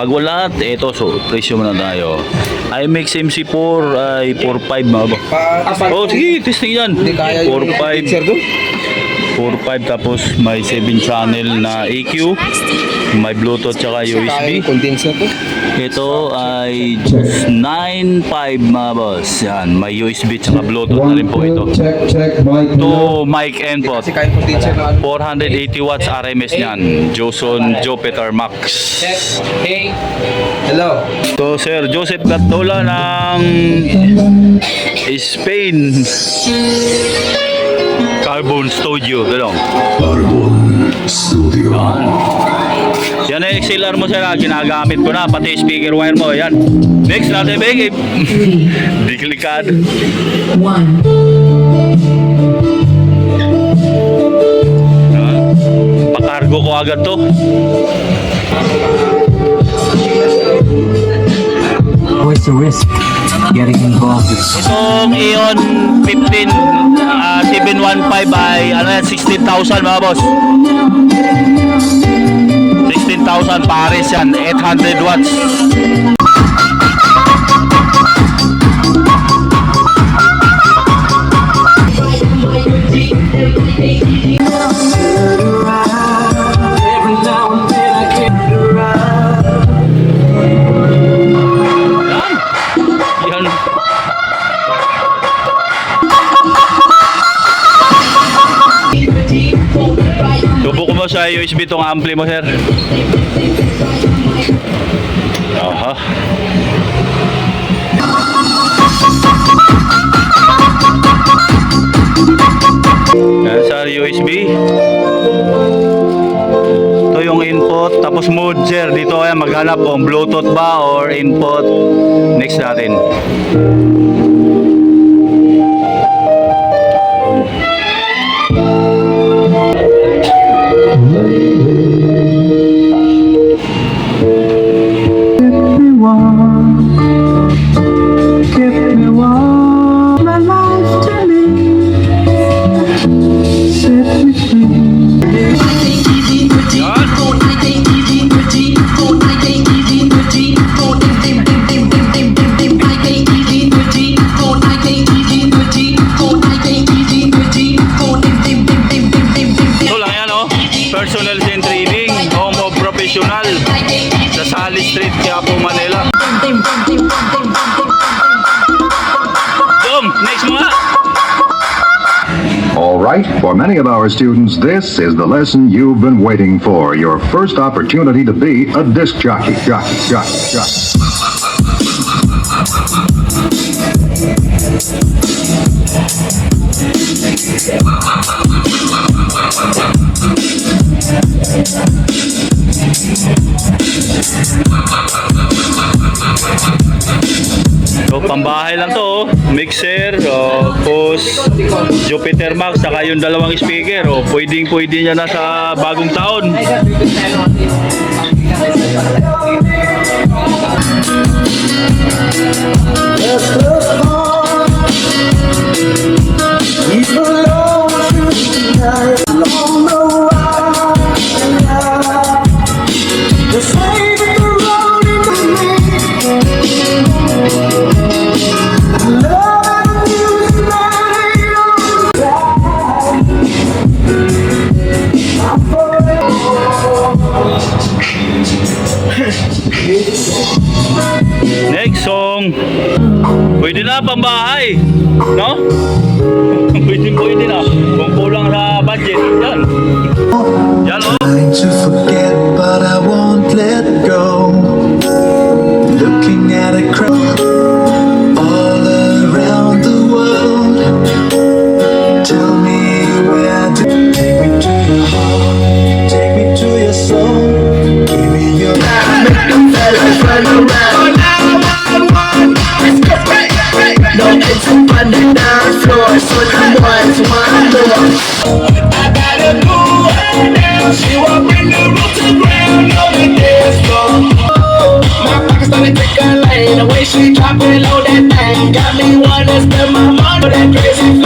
Pag wala, ito, so, presyo muna tayo. IMX MC4 ay 4.5 mga ba? Oh, sige, testing yan. 4.5. 4.5 tapos may 7 channel na EQ, may Bluetooth tsaka USB. Condenser to. Ito ay 9.5 mga boss. Yan, may USB tsaka Bluetooth na rin po ito. Check mic. To mic input. Kasi kaya condenser na. 480 watts RMS niyan. Joson Jupiter Max. Hey. Hello. To Sir Joseph Gatola ng Spain. Carbon Studio, gano'n. Carbon Studio. Yan ang XLR mo sir, ginagamit ko na, pati speaker wire mo, yan. Next natin, Big. Diklikad. 1. Pakargo ko agad to. What's the risk getting involved? Itong Ion 15 715 ay ano yan, 16,000 mga boss. 16,000 pares yan, 800 watts. Yan. Subok mo sa USB tong ampli mo, sir. Aha. Yan sa USB. Ito yung input, tapos mode, sir. Dito ay maghanap kung Bluetooth ba or input. Next natin. Personal and Trading, home of professional, sa Sally Street, Quiapo, Manila. Boom! Next mga! Alright, for many of our students, this is the lesson you've been waiting for. Your first opportunity to be a disc jockey. So, pambahay lang to, oh. Mixer, post Jupiter Max, saka yung dalawang speaker, oh. Pwede niya na sa bagong taon. Next song. Pwede na pambahay, no? Pwede na. Kung kulang sa budget, yan. Yan, oh. Trying to forget, but I won't let go. Looking at a crowd all around the world. Tell me where to take me to your heart, take me to your soul. Give me your make them fellas run around. No, it's on the dance floor, so come on, one more. I gotta move her now. She walk in the room to ground on the dance floor. My pockets started taking lane. The way she drop it low, that thing got me wanna spend my money. That crazy